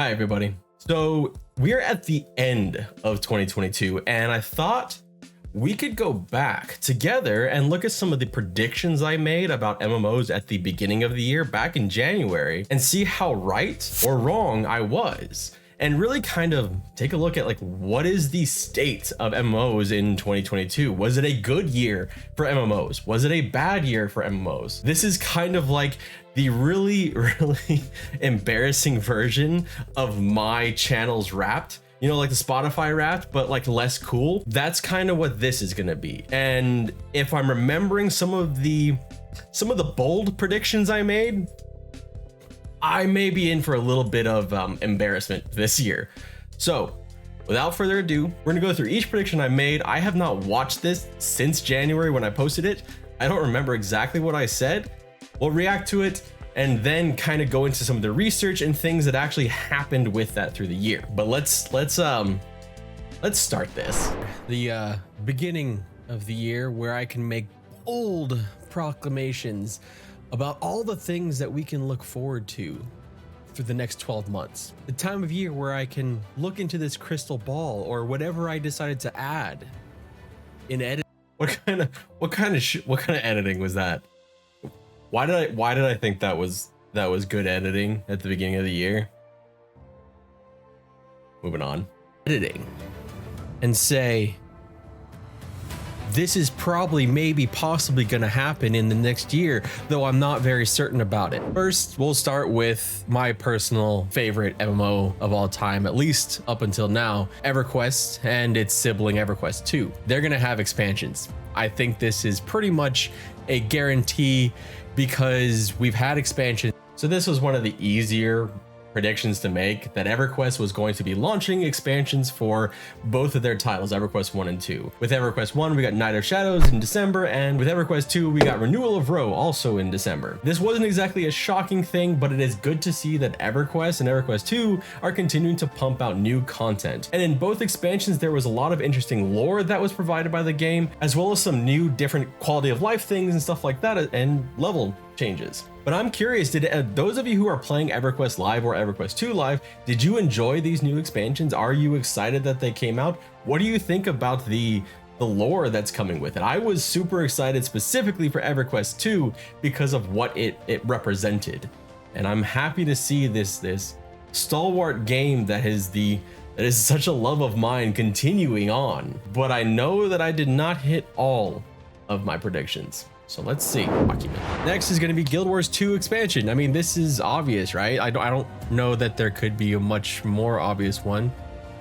Hi, everybody. So we're at the end of 2022, and I thought we could go back together and look at some of the predictions I made about MMOs at the beginning of the year back in January and see how right or wrong I was. And really kind of take a look at like, what is the state of MMOs in 2022? Was it a good year for MMOs? Was it a bad year for MMOs? This is kind of like the really embarrassing version of my channel's Wrapped. You know, like the Spotify Wrapped, but like less cool. That's kind of what this is gonna be. And if I'm remembering some of the bold predictions I made, I may be in for a little bit of embarrassment this year. So without further ado, we're gonna go through each prediction I made. I have not watched this since January when I posted it. I don't remember exactly what I said. We'll react to it and then kind of go into some of the research and things that actually happened with that through the year. But let's start this. The beginning of the year where I can make bold proclamations about all the things that we can look forward to for the next 12 months. The time of year where I can look into this crystal ball or whatever I decided to add in edit. What kind of editing was that? Why did I think that was good editing at the beginning of the year? Moving on. Editing. And say, this is probably, maybe, possibly gonna happen in the next year, though I'm not very certain about it. First, we'll start with my personal favorite MMO of all time, at least up until now, Everquest and its sibling Everquest 2. They're gonna have expansions. I think this is pretty much a guarantee because we've had expansions. So this was one of the easier predictions to make, that Everquest was going to be launching expansions for both of their titles, Everquest 1 and 2. With Everquest 1, we got Night of Shadows in December, and with Everquest 2, we got Renewal of Row also in December. This wasn't exactly a shocking thing, but it is good to see that Everquest and Everquest 2 are continuing to pump out new content. And in both expansions, there was a lot of interesting lore that was provided by the game, as well as some new different quality of life things and stuff like that, and level changes. But I'm curious, did those of you who are playing EverQuest Live or EverQuest 2 Live, did you enjoy these new expansions? Are you excited that they came out? What do you think about the lore that's coming with it? I was super excited specifically for EverQuest 2 because of what it represented. And I'm happy to see this stalwart game that is such a love of mine continuing on. But I know that I did not hit all of my predictions. So let's see. Next is going to be Guild Wars 2 Expansion. I mean, this is obvious, right? I don't know that there could be a much more obvious one.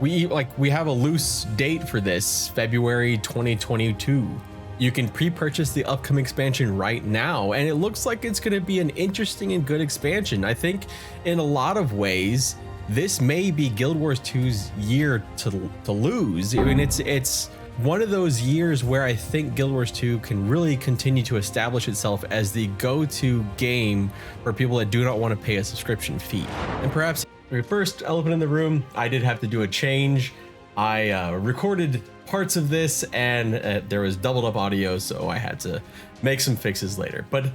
We have a loose date for this, February 2022. You can pre-purchase the upcoming expansion right now, and it looks like it's going to be an interesting and good expansion. I think in a lot of ways, this may be Guild Wars 2's year to lose. I mean, it's one of those years where I think Guild Wars 2 can really continue to establish itself as the go-to game for people that do not want to pay a subscription fee. And perhaps the first elephant in the room, I did have to do a change. I recorded parts of this and there was doubled up audio, so I had to make some fixes later. But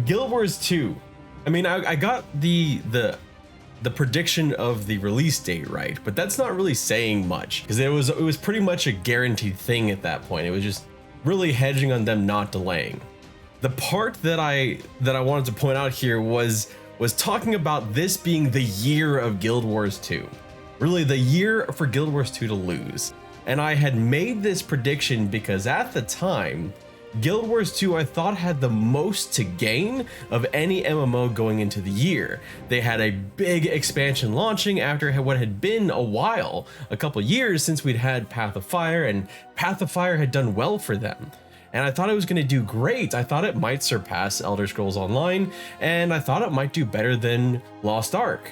Guild Wars 2, I mean, I got the prediction of the release date right, but that's not really saying much because it was pretty much a guaranteed thing at that point. It was just really hedging on them not delaying. The part that I wanted to point out here was talking about this being the year of Guild Wars 2, really the year for Guild Wars 2 to lose. And I had made this prediction because at the time, Guild Wars 2 I thought had the most to gain of any MMO going into the year. They had a big expansion launching after what had been a while, a couple years since we'd had Path of Fire, and Path of Fire had done well for them. And I thought it was going to do great. I thought it might surpass Elder Scrolls Online, and I thought it might do better than Lost Ark.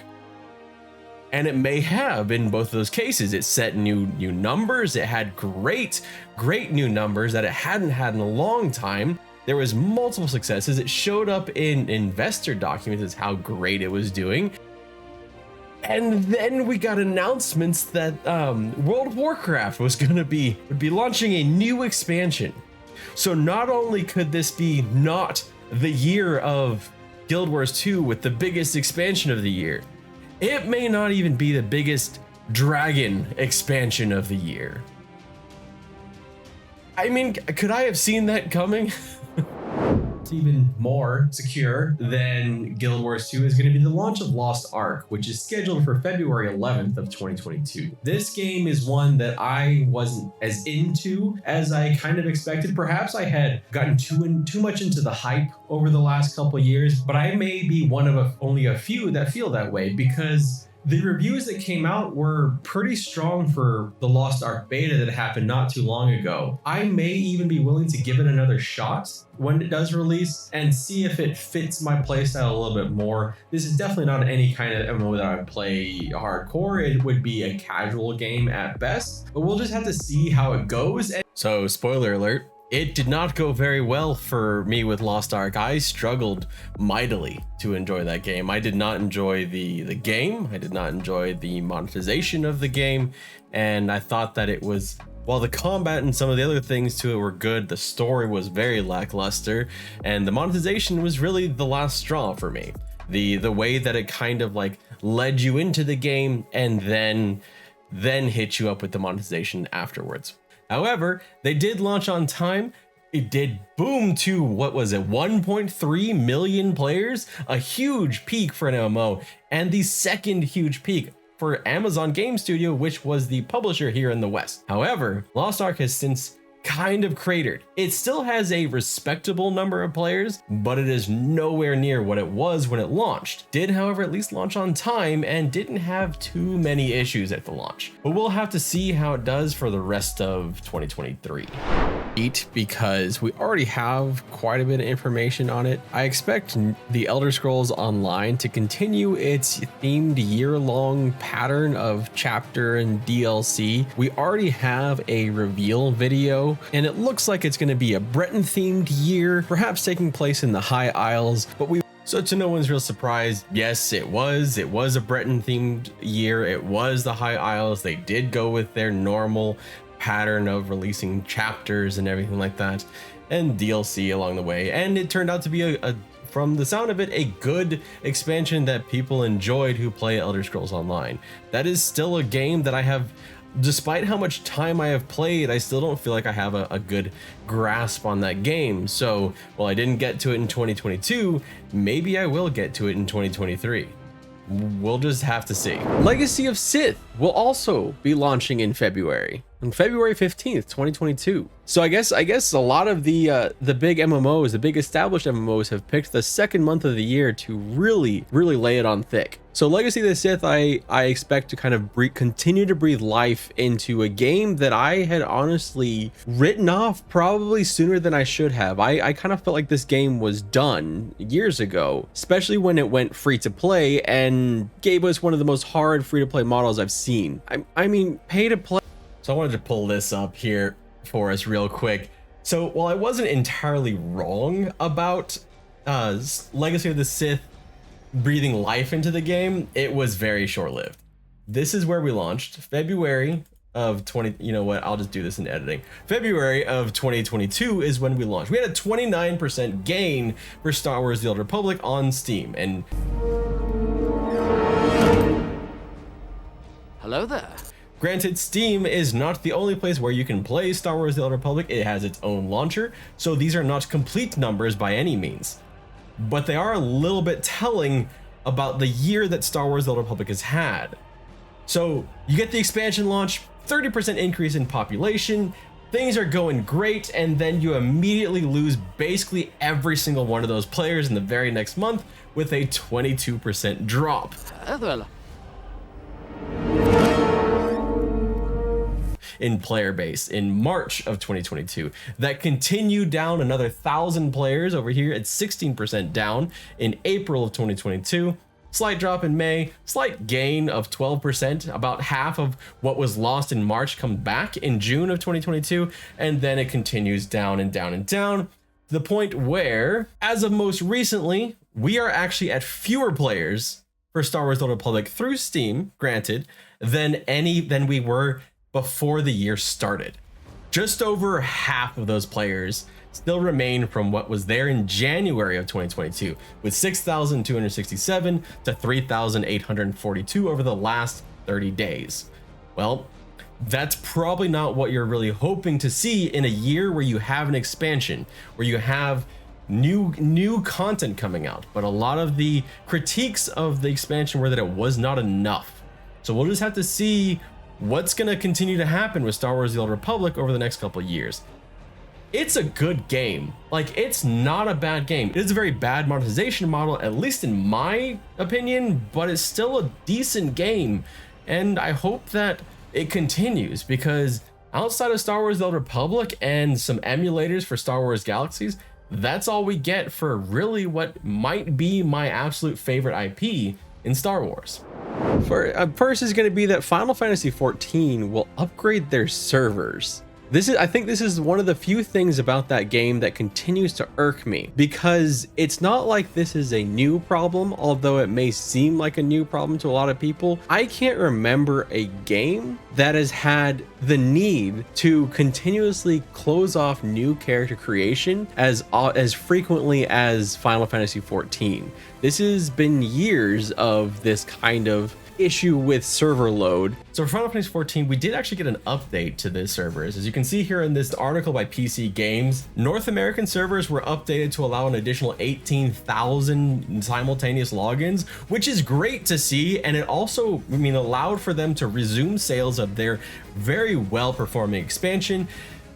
And it may have in both of those cases. It set new numbers. It had great new numbers that it hadn't had in a long time. There was multiple successes. It showed up in investor documents as how great it was doing. And then we got announcements that World of Warcraft would be launching a new expansion. So not only could this be not the year of Guild Wars 2 with the biggest expansion of the year, it may not even be the biggest dragon expansion of the year. I mean, could I have seen that coming? It's even more secure than Guild Wars 2 is going to be the launch of Lost Ark, which is scheduled for February 11th of 2022. This game is one that I wasn't as into as I kind of expected. Perhaps I had gotten too much into the hype over the last couple years, but I may be one of only a few that feel that way, because the reviews that came out were pretty strong for the Lost Ark beta that happened not too long ago. I may even be willing to give it another shot when it does release and see if it fits my playstyle a little bit more. This is definitely not any kind of MMO that I would play hardcore. It would be a casual game at best, but we'll just have to see how it goes. So, spoiler alert, it did not go very well for me with Lost Ark. I struggled mightily to enjoy that game. I did not enjoy the game. I did not enjoy the monetization of the game. And I thought that it was, while the combat and some of the other things to it were good, the story was very lackluster. And the monetization was really the last straw for me. The way that it kind of like led you into the game and then hit you up with the monetization afterwards. However, they did launch on time. It did boom to, what was it, 1.3 million players? A huge peak for an MMO, and the second huge peak for Amazon Game Studio, which was the publisher here in the West. However, Lost Ark has since kind of cratered. It still has a respectable number of players, but it is nowhere near what it was when it launched. Did, however, at least launch on time and didn't have too many issues at the launch. But we'll have to see how it does for the rest of 2023. Because we already have quite a bit of information on it. I expect the Elder Scrolls Online to continue its themed year-long pattern of chapter and DLC. We already have a reveal video, and it looks like it's going to be a Breton-themed year, perhaps taking place in the High Isles, so to no one's real surprise, yes, it was a Breton-themed year. It was the High Isles. They did go with their normal pattern of releasing chapters and everything like that, and DLC along the way. And it turned out to be from the sound of it, a good expansion that people enjoyed who play Elder Scrolls Online. That is still a game that I have, despite how much time I have played, I still don't feel like I have a good grasp on that game. So while I didn't get to it in 2022, maybe I will get to it in 2023. We'll just have to see. Legacy of Sith will also be launching in February. On February 15th, 2022. So I guess a lot of the big MMOs, the big established MMOs, have picked the second month of the year to really lay it on thick. So Legacy of the Sith, I expect to kind of continue to breathe life into a game that I had honestly written off probably sooner than I should have. I kind of felt like this game was done years ago, especially when it went free to play and gave us one of the most hard free to play models I've seen. I mean, pay to play. So I wanted to pull this up here for us real quick. So while I wasn't entirely wrong about Legacy of the Sith breathing life into the game, it was very short-lived. This is where we launched, February of you know what, I'll just do this in editing. February of 2022 is when we launched. We had a 29% gain for Star Wars The Old Republic on Steam. And hello there. Granted, Steam is not the only place where you can play Star Wars The Old Republic. It has its own launcher, so these are not complete numbers by any means. But they are a little bit telling about the year that Star Wars The Old Republic has had. So you get the expansion launch, 30% increase in population, things are going great, and then you immediately lose basically every single one of those players in the very next month with a 22% drop. In player base in March of 2022. That continued down another 1,000 players over here at 16% down in April of 2022. Slight drop in May, slight gain of 12%, about half of what was lost in March come back in June of 2022, and then it continues down and down and down, to the point where, as of most recently, we are actually at fewer players for Star Wars The Old Republic through Steam, granted, than we were before the year started. Just over half of those players still remain from what was there in January of 2022, with 6,267 to 3,842 over the last 30 days. Well, that's probably not what you're really hoping to see in a year where you have an expansion, where you have new content coming out. But a lot of the critiques of the expansion were that it was not enough. So we'll just have to see what's going to continue to happen with Star Wars: The Old Republic over the next couple of years. It's a good game. Like, it's not a bad game. It is a very bad monetization model, at least in my opinion, but it's still a decent game. And I hope that it continues, because outside of Star Wars: The Old Republic and some emulators for Star Wars Galaxies, that's all we get for really what might be my absolute favorite IP in Star Wars. First is going to be that Final Fantasy XIV will upgrade their servers. I think this is one of the few things about that game that continues to irk me, because it's not like this is a new problem, although it may seem like a new problem to a lot of people. I can't remember a game that has had the need to continuously close off new character creation as frequently as Final Fantasy XIV. This has been years of this kind of issue with server load. So for Final Fantasy XIV, we did actually get an update to the servers. As you can see here in this article by PC Games, North American servers were updated to allow an additional 18,000 simultaneous logins, which is great to see. And it also, allowed for them to resume sales of their very well performing expansion.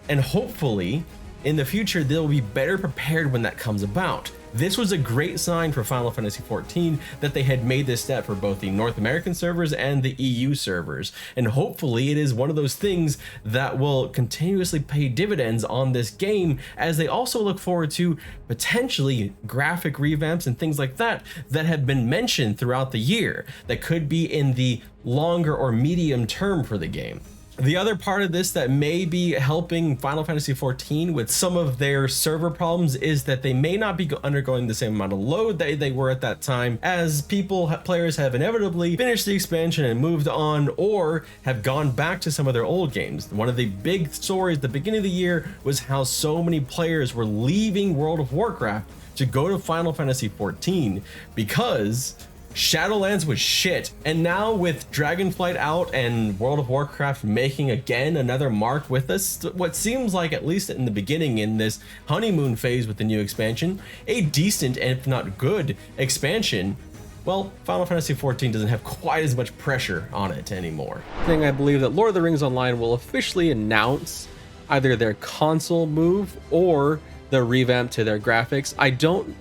And hopefully in the future, they'll be better prepared when that comes about. This was a great sign for Final Fantasy XIV that they had made this step for both the North American servers and the EU servers. And hopefully it is one of those things that will continuously pay dividends on this game, as they also look forward to potentially graphic revamps and things like that that have been mentioned throughout the year that could be in the longer or medium term for the game. The other part of this that may be helping Final Fantasy XIV with some of their server problems is that they may not be undergoing the same amount of load that they were at that time, as players have inevitably finished the expansion and moved on, or have gone back to some of their old games. One of the big stories at the beginning of the year was how so many players were leaving World of Warcraft to go to Final Fantasy XIV because Shadowlands was shit. And now with Dragonflight out and World of Warcraft making again another mark with us, what seems like, at least in the beginning in this honeymoon phase with the new expansion, a decent and if not good expansion, well, Final Fantasy XIV doesn't have quite as much pressure on it anymore. I believe that Lord of the Rings Online will officially announce either their console move or the revamp to their graphics.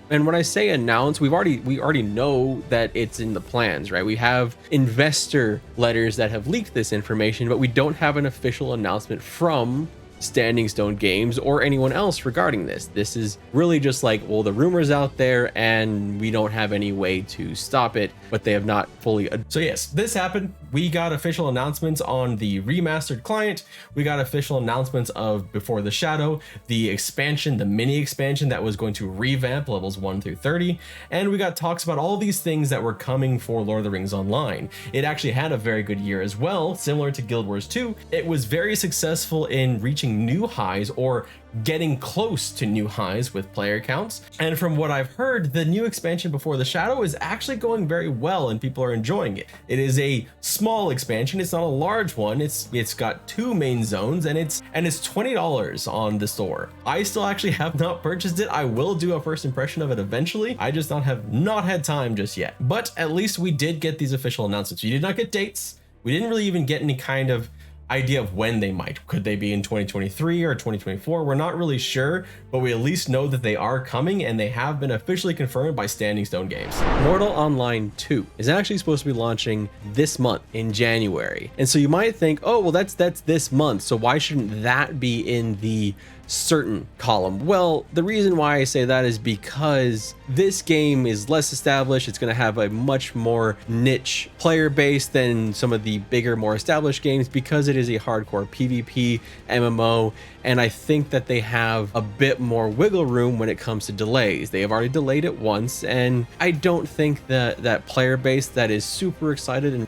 And when I say announce, we already know that it's in the plans, right? We have investor letters that have leaked this information, but we don't have an official announcement from Standing Stone Games or anyone else regarding this. This is really just like, well, the rumor's out there and we don't have any way to stop it, but they have not fully. So yes, this happened. We got official announcements on the remastered client. We got official announcements of Before the Shadow, the expansion, the mini expansion that was going to revamp levels 1 through 30. And we got talks about all these things that were coming for Lord of the Rings Online. It actually had a very good year as well, similar to Guild Wars 2. It was very successful in reaching new highs or getting close to new highs with player counts. And from what I've heard, the new expansion Before the Shadow is actually going very well and people are enjoying it. It is a small expansion, it's not a large one. It's got 2 main zones and it's $20 on the store. I still actually have not purchased it. I will do a first impression of it eventually. I just have not had time just yet. But at least we did get these official announcements. We did not get dates. We didn't really even get any kind of idea of when they might. Could they be in 2023 or 2024? We're not really sure, but we at least know that they are coming and they have been officially confirmed by Standing Stone Games. Mortal Online 2 is actually supposed to be launching this month in January. And so you might think, oh, well, that's this month, so why shouldn't that be in the certain column? Well, the reason why I say that is because this game is less established. It's going to have a much more niche player base than some of the bigger, more established games, because it is a hardcore PvP MMO, and I think that they have a bit more wiggle room when it comes to delays. They have already delayed it once, and I don't think that player base that is super excited. And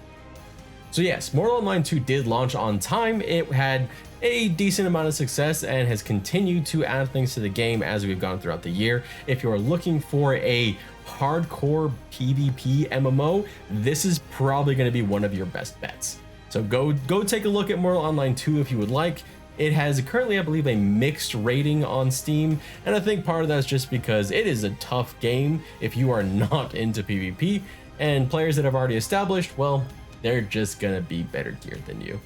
so yes, Mortal Online 2 did launch on time. It had a decent amount of success and has continued to add things to the game as we've gone throughout the year. If you're looking for a hardcore PvP MMO, this is probably going to be one of your best bets. So go take a look at Mortal Online 2 if you would like. It has currently, I believe, a mixed rating on Steam, and I think part of that is just because it is a tough game if you are not into PvP, and players that have already established, well, they're just gonna be better geared than you.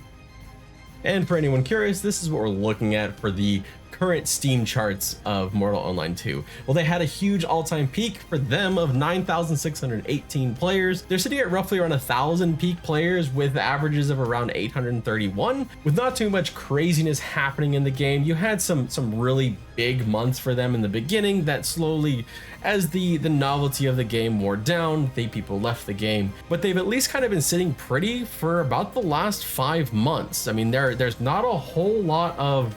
And for anyone curious, this is what we're looking at for the current Steam charts of Mortal Online 2. Well, they had a huge all-time peak for them of 9,618 players. They're sitting at roughly around 1,000 peak players with averages of around 831. With not too much craziness happening in the game, you had some really big months for them in the beginning that slowly, as the novelty of the game wore down, people left the game. But they've at least kind of been sitting pretty for about the last 5 months. I mean, there's not a whole lot of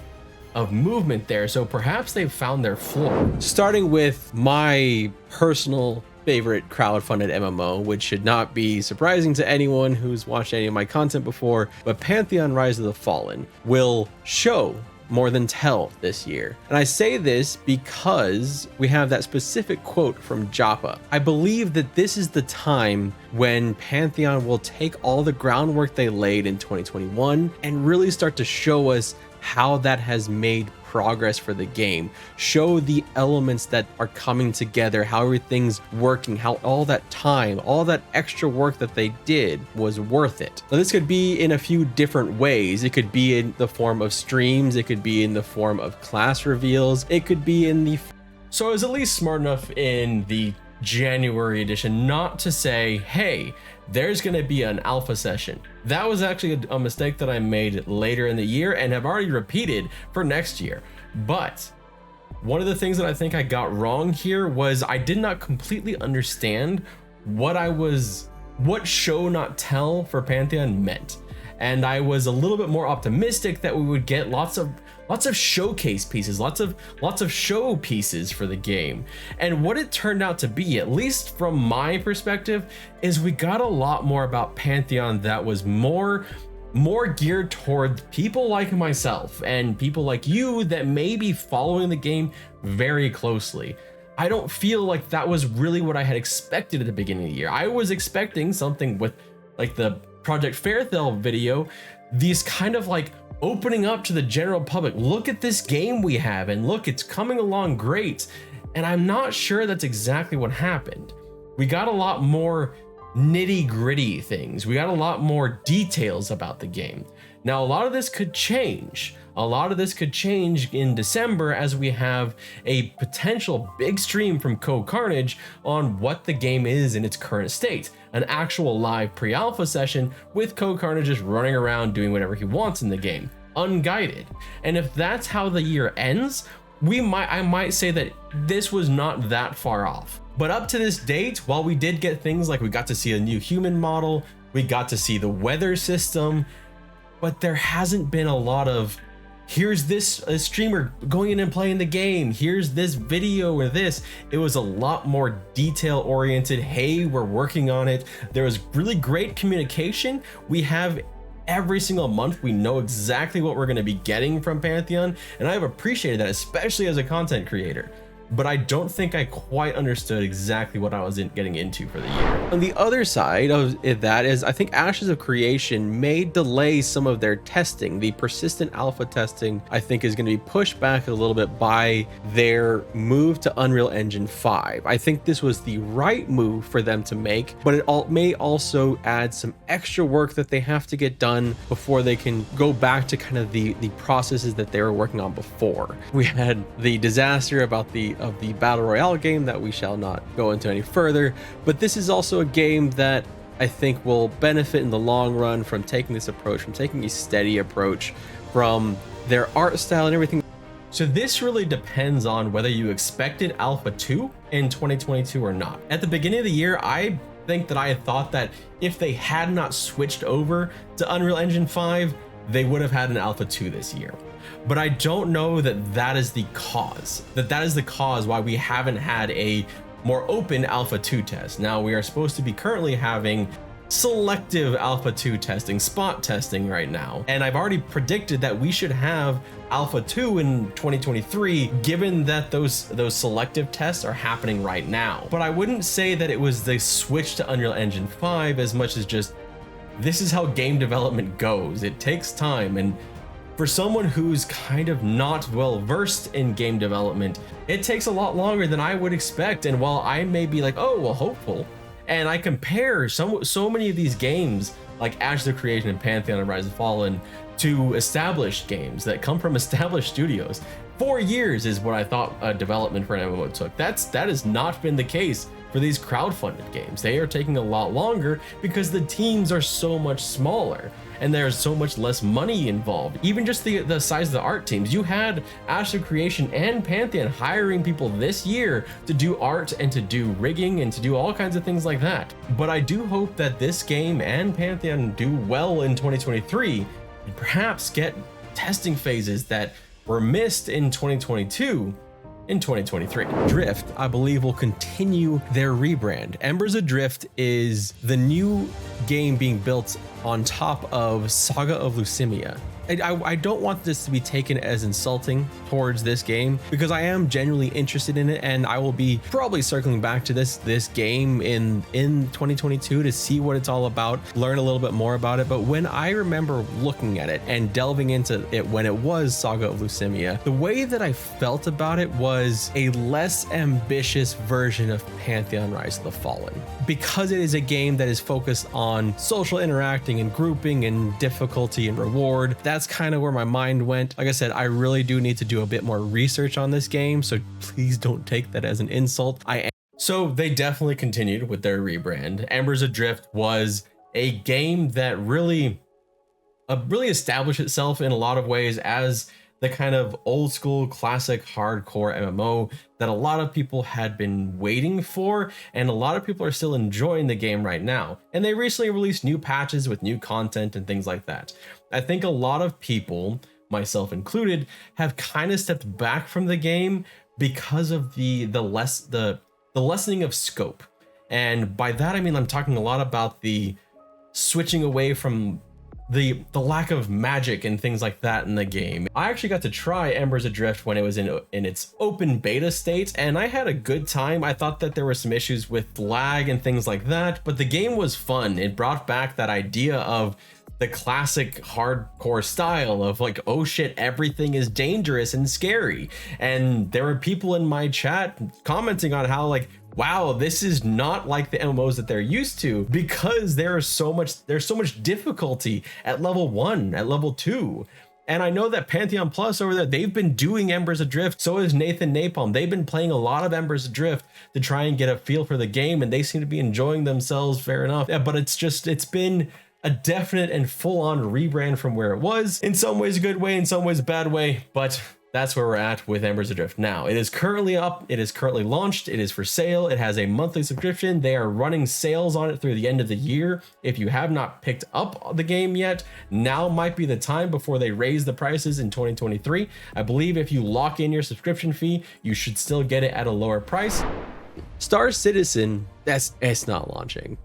movement there, so perhaps they've found their floor. Starting with my personal favorite crowdfunded MMO, which should not be surprising to anyone who's watched any of my content before, but Pantheon Rise of the Fallen will show more than tell this year. And I say this because we have that specific quote from Joppa. I believe that this is the time when Pantheon will take all the groundwork they laid in 2021 and really start to show us how that has made progress for the game, show the elements that are coming together, how everything's working, how all that time, all that extra work that they did was worth it. Now, this could be in a few different ways. It could be in the form of streams, it could be in the form of class reveals, it could be in the... So I was at least smart enough in the January edition not to say, hey, there's going to be an alpha session. That was actually a mistake that I made later in the year and have already repeated for next year. But one of the things that I think I got wrong here was I did not completely understand what show not tell for Pantheon meant. And I was a little bit more optimistic that we would get lots of showcase pieces, lots of show pieces for the game. And what it turned out to be, at least from my perspective, is we got a lot more about Pantheon that was more geared toward people like myself and people like you that may be following the game very closely. I don't feel like that was really what I had expected at the beginning of the year. I was expecting something with like the Project Fairthel video, these kind of like opening up to the general public. Look at this game we have, and look, it's coming along great. And I'm not sure that's exactly what happened. We got a lot more nitty-gritty things. We got a lot more details about the game. Now, a lot of this could change. A lot of this could change in December as we have a potential big stream from CodeCarnage on what the game is in its current state. An actual live pre-alpha session with CodeCarnage just running around doing whatever he wants in the game, unguided. And if that's how the year ends, I might say that this was not that far off. But up to this date, while we did get things like we got to see a new human model, we got to see the weather system, but there hasn't been a lot of, here's this streamer going in and playing the game, here's this video or this. It was a lot more detail oriented. Hey, we're working on it. There was really great communication. We have every single month, we know exactly what we're going to be getting from Pantheon, and I've appreciated that, especially as a content creator. But I don't think I quite understood exactly what I was getting into for the year. On the other side of that is, I think Ashes of Creation may delay some of their testing. The persistent alpha testing, I think, is going to be pushed back a little bit by their move to Unreal Engine 5. I think this was the right move for them to make, but it may also add some extra work that they have to get done before they can go back to kind of the processes that they were working on before. We had the disaster about the Battle Royale game that we shall not go into any further, but this is also a game that I think will benefit in the long run from taking this approach, from taking a steady approach, from their art style and everything. So this really depends on whether you expected Alpha 2 in 2022 or not. At the beginning of the year, I think that I had thought that if they had not switched over to Unreal Engine 5, they would have had an Alpha 2 this year. But I don't know that is the cause, that is the cause why we haven't had a more open Alpha 2 test. Now, we are supposed to be currently having selective Alpha 2 testing, spot testing right now. And I've already predicted that we should have Alpha 2 in 2023, given that those selective tests are happening right now. But I wouldn't say that it was the switch to Unreal Engine 5 as much as just, this is how game development goes. It takes time, and for someone who's kind of not well versed in game development, it takes a lot longer than I would expect. And while I may be like, oh, well, hopeful, and I compare so many of these games like Ashes of Creation and Pantheon and Rise of Fallen to established games that come from established studios. 4 years is what I thought development for an MMO took. That has not been the case for these crowdfunded games. They are taking a lot longer because the teams are so much smaller and there's so much less money involved. Even just the size of the art teams. You had Ashes of Creation and Pantheon hiring people this year to do art and to do rigging and to do all kinds of things like that. But I do hope that this game and Pantheon do well in 2023 and perhaps get testing phases that were missed in 2022 in 2023. Drift, I believe, will continue their rebrand. Embers Adrift is the new game being built on top of Saga of Lucimia. I don't want this to be taken as insulting towards this game, because I am genuinely interested in it, and I will be probably circling back to this game in 2022 to see what it's all about, learn a little bit more about it. But when I remember looking at it and delving into it when it was Saga of Lucimia, the way that I felt about it was a less ambitious version of Pantheon Rise of the Fallen, because it is a game that is focused on social interacting and grouping and difficulty and reward. That's kind of where my mind went. Like I said, I really do need to do a bit more research on this game, so please don't take that as an insult. So they definitely continued with their rebrand. Embers Adrift was a game that really established itself in a lot of ways as the kind of old school classic hardcore MMO that a lot of people had been waiting for, and a lot of people are still enjoying the game right now. And they recently released new patches with new content and things like that. I think a lot of people, myself included, have kind of stepped back from the game because of the lessening of scope. And by that I mean I'm talking a lot about the switching away from the lack of magic and things like that in the game. I actually got to try Embers Adrift when it was in its open beta state, and I had a good time. I thought that there were some issues with lag and things like that, but the game was fun. It brought back that idea of the classic hardcore style of like, oh shit, everything is dangerous and scary. And there were people in my chat commenting on how like, wow, this is not like the MMOs that they're used to, because there's so much difficulty at level 1, at level 2. And I know that Pantheon Plus over there, they've been doing Embers Adrift. So is Nathan Napalm. They've been playing a lot of Embers Adrift to try and get a feel for the game, and they seem to be enjoying themselves, fair enough. Yeah, but it's been a definite and full-on rebrand from where it was. In some ways a good way, in some ways a bad way, but that's where we're at with Embers Adrift now. It is currently up, it is currently launched, it is for sale, it has a monthly subscription. They are running sales on it through the end of the year. If you have not picked up the game yet, now might be the time before they raise the prices in 2023. I believe if you lock in your subscription fee, you should still get it at a lower price. Star Citizen, it's not launching.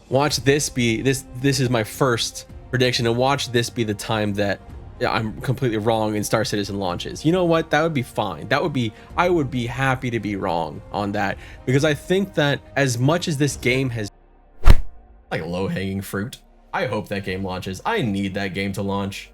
Watch this be, this is my first prediction, and watch this be the time that I'm completely wrong and Star Citizen launches. You know what? That would be fine. I would be happy to be wrong on that, because I think that as much as this game has like low-hanging fruit, I hope that game launches. I need that game to launch.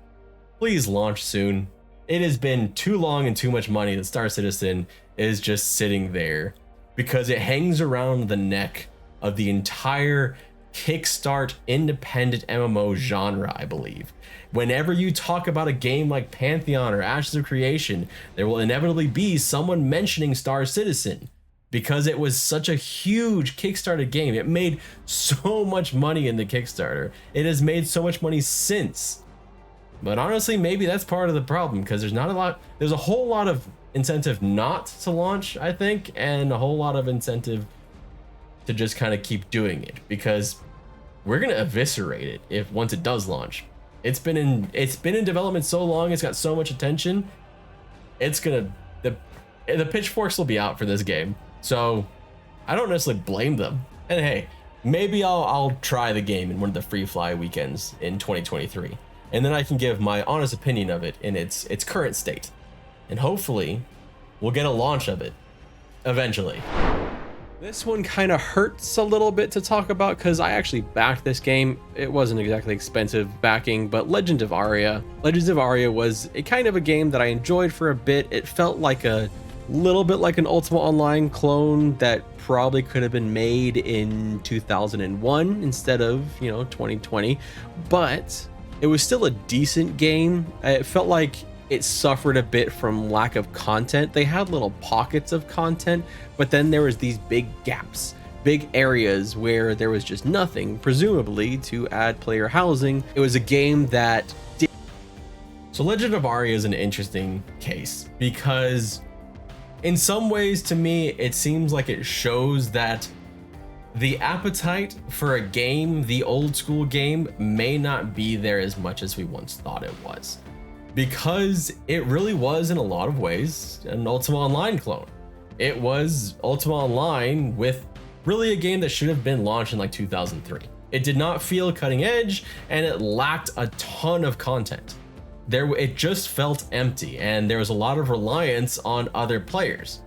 Please launch soon. It has been too long and too much money that Star Citizen is just sitting there, because it hangs around the neck of the entire kickstart independent MMO genre, I believe. Whenever you talk about a game like Pantheon or Ashes of Creation, there will inevitably be someone mentioning Star Citizen, because it was such a huge Kickstarter game. It made so much money in the Kickstarter. It has made so much money since. But honestly, maybe that's part of the problem, because there's a whole lot of incentive not to launch, I think, and a whole lot of incentive to just kind of keep doing it, because we're gonna eviscerate it once it does launch. It's been in development so long, it's got so much attention. The pitchforks will be out for this game, so I don't necessarily blame them. And hey, maybe I'll try the game in one of the free fly weekends in 2023, and then I can give my honest opinion of it in its current state, and hopefully we'll get a launch of it eventually. This one kind of hurts a little bit to talk about because I actually backed this game. It wasn't exactly expensive backing, but Legends of Aria. Legends of Aria was a kind of a game that I enjoyed for a bit. It felt like a little bit like an Ultima Online clone that probably could have been made in 2001 instead of, 2020, but it was still a decent game. It felt like it suffered a bit from lack of content. They had little pockets of content, but then there was these big gaps, big areas where there was just nothing, presumably to add player housing. It was a game that did. So Legend of Aria is an interesting case because in some ways, to me, it seems like it shows that the appetite for a game, the old school game, may not be there as much as we once thought it was. Because it really was, in a lot of ways, an Ultima Online clone. It was Ultima Online with really a game that should have been launched in like 2003. It did not feel cutting edge, and it lacked a ton of content. It just felt empty, and there was a lot of reliance on other players.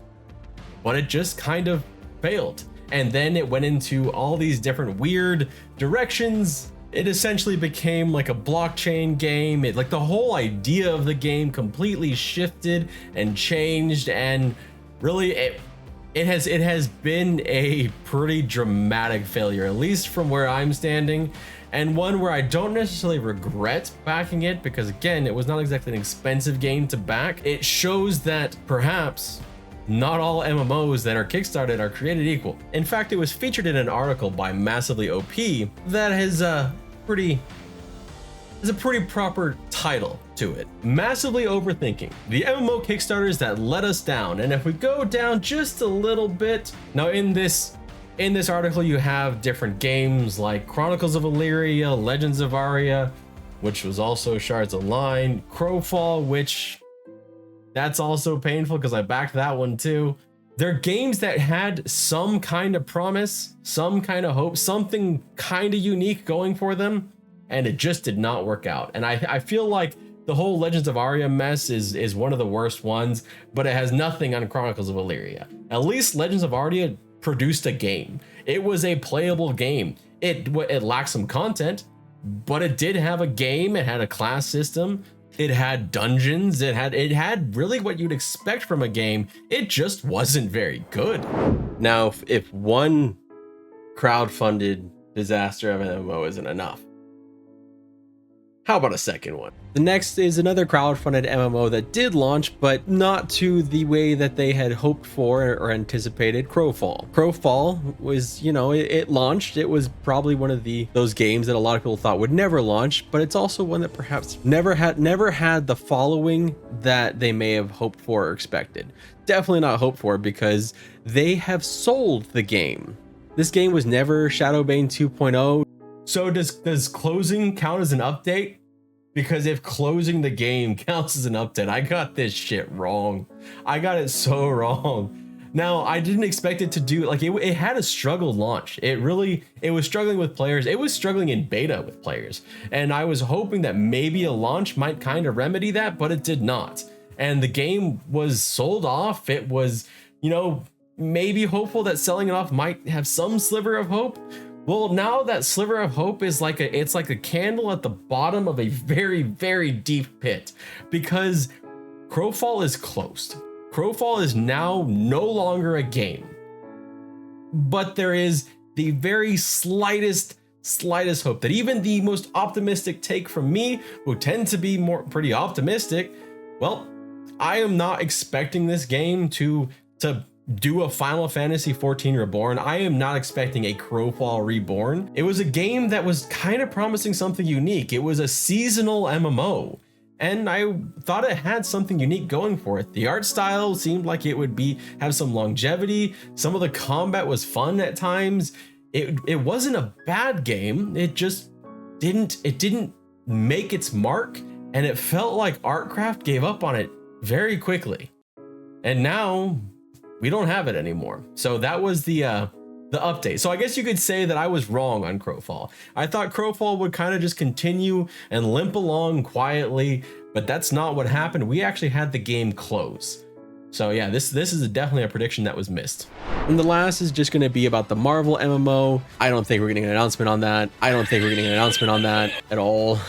But it just kind of failed. And then it went into all these different weird directions. It essentially became like a blockchain game. Like the whole idea of the game completely shifted and changed, and really it has been a pretty dramatic failure, at least from where I'm standing, and one where I don't necessarily regret backing it because, again, it was not exactly an expensive game to back. It shows that perhaps not all MMOs that are kickstarted are created equal. In fact, it was featured in an article by Massively OP that has a pretty proper title to it. Massively Overthinking, the MMO Kickstarters that let us down. And if we go down just a little bit, now in this article you have different games like Chronicles of Illyria, Legends of Aria, which was also Shards Online, Crowfall, which that's also painful because I backed that one too. They're games that had some kind of promise, some kind of hope, something kind of unique going for them, and it just did not work out. And I feel like the whole Legends of Aria mess is one of the worst ones, but it has nothing on Chronicles of Illyria. At least Legends of Aria produced a game. It was a playable game. It lacked some content, but it did have a game. It had a class system. It had dungeons. It had really what you'd expect from a game. It just wasn't very good. Now, if one crowdfunded disaster of an MMO isn't enough, how about a second one? The next is another crowdfunded MMO that did launch, but not to the way that they had hoped for or anticipated. Crowfall. Crowfall was, it launched. It was probably one of those games that a lot of people thought would never launch, but it's also one that perhaps never had the following that they may have hoped for or expected. Definitely not hoped for, because they have sold the game. This game was never Shadowbane 2.0. So does closing count as an update? Because if closing the game counts as an update, I got this shit wrong. I got it so wrong. Now, I didn't expect it to do, it had a struggled launch. It was struggling with players. It was struggling in beta with players. And I was hoping that maybe a launch might kind of remedy that, but it did not. And the game was sold off. It was, maybe hopeful that selling it off might have some sliver of hope. Well, now that sliver of hope is like a candle at the bottom of a very, very deep pit, because Crowfall is closed. Crowfall is now no longer a game, but there is the very slightest hope that even the most optimistic take from me, who tend to be pretty optimistic, well, I am not expecting this game to do a Final Fantasy XIV Reborn. I am not expecting a Crowfall Reborn. It was a game that was kind of promising something unique. It was a seasonal MMO, and I thought it had something unique going for it. The art style seemed like it would have some longevity. Some of the combat was fun at times. It wasn't a bad game. It just didn't make its mark, and it felt like Artcraft gave up on it very quickly. And now we don't have it anymore. So that was the the update. So I guess you could say that I was wrong on Crowfall. I thought Crowfall would kind of just continue and limp along quietly, but that's not what happened. We actually had the game close. So yeah, this is definitely a prediction that was missed. And the last is just going to be about the Marvel MMO. I don't think we're getting an announcement on that. I don't think we're getting an announcement on that at all.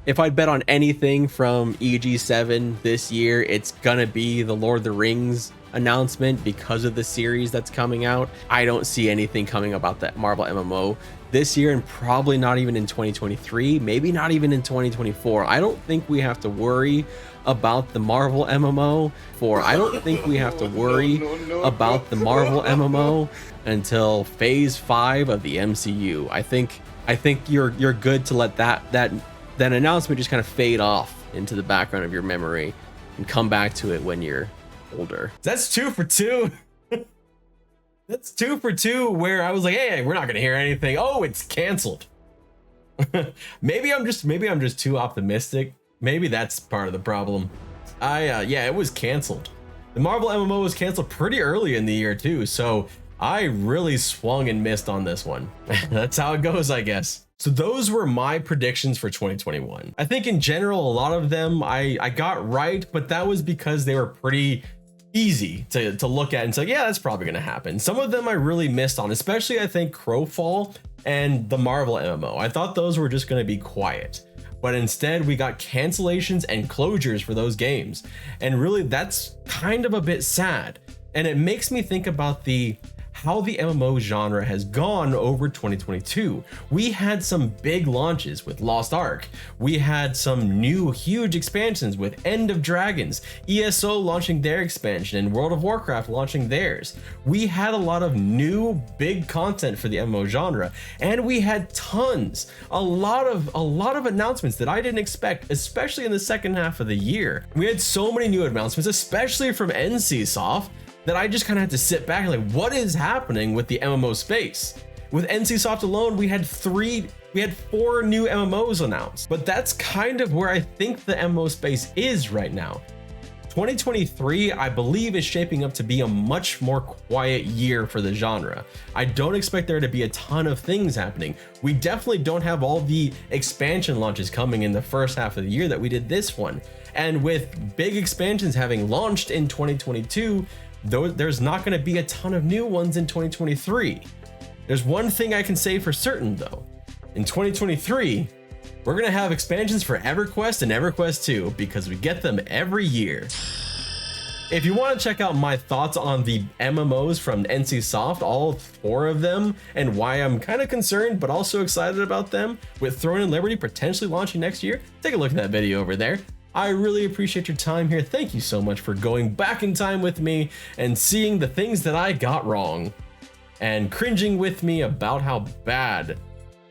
If I'd bet on anything from EG7 this year, it's gonna be the Lord of the Rings announcement because of the series that's coming out. I don't see anything coming about that Marvel MMO this year, and probably not even in 2023, maybe not even in 2024. I don't think we have to worry about the Marvel MMO about the Marvel MMO until phase 5 of the MCU. I think you're good to let that announcement just kind of fade off into the background of your memory and come back to it when you're older. That's 2 for 2. That's 2 for 2 where I was like, hey, we're not gonna hear anything. Oh, it's canceled. maybe I'm just too optimistic. Maybe that's part of the problem. Yeah, it was canceled. The Marvel MMO was canceled pretty early in the year too, so I really swung and missed on this one. That's how it goes, I guess. So those were my predictions for 2021. I think in general, a lot of them I got right, but that was because they were pretty easy to look at and say, yeah, that's probably gonna happen. Some of them I really missed on, especially I think Crowfall and the Marvel MMO. I thought those were just gonna be quiet, but instead we got cancellations and closures for those games. And really that's kind of a bit sad. And it makes me think about how the MMO genre has gone over 2022. We had some big launches with Lost Ark. We had some new huge expansions with End of Dragons, ESO launching their expansion, and World of Warcraft launching theirs. We had a lot of new big content for the MMO genre, and we had a lot of announcements that I didn't expect, especially in the second half of the year. We had so many new announcements, especially from NCSoft, that I just kind of had to sit back and like, what is happening with the MMO space? With NCSoft alone, we had 4 new MMOs announced, but that's kind of where I think the MMO space is right now. 2023, I believe, is shaping up to be a much more quiet year for the genre. I don't expect there to be a ton of things happening. We definitely don't have all the expansion launches coming in the first half of the year that we did this one. And with big expansions having launched in 2022, though there's not going to be a ton of new ones in 2023. There's one thing I can say for certain though. In 2023, we're going to have expansions for Everquest and Everquest 2 because we get them every year. If you want to check out my thoughts on the MMOs from NCSoft, all 4 of them, and why I'm kind of concerned but also excited about them, with Throne and Liberty potentially launching next year, take a look at that video over there. I really appreciate your time here. Thank you so much for going back in time with me and seeing the things that I got wrong and cringing with me about how bad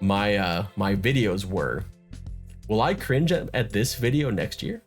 my videos were. Will I cringe at this video next year?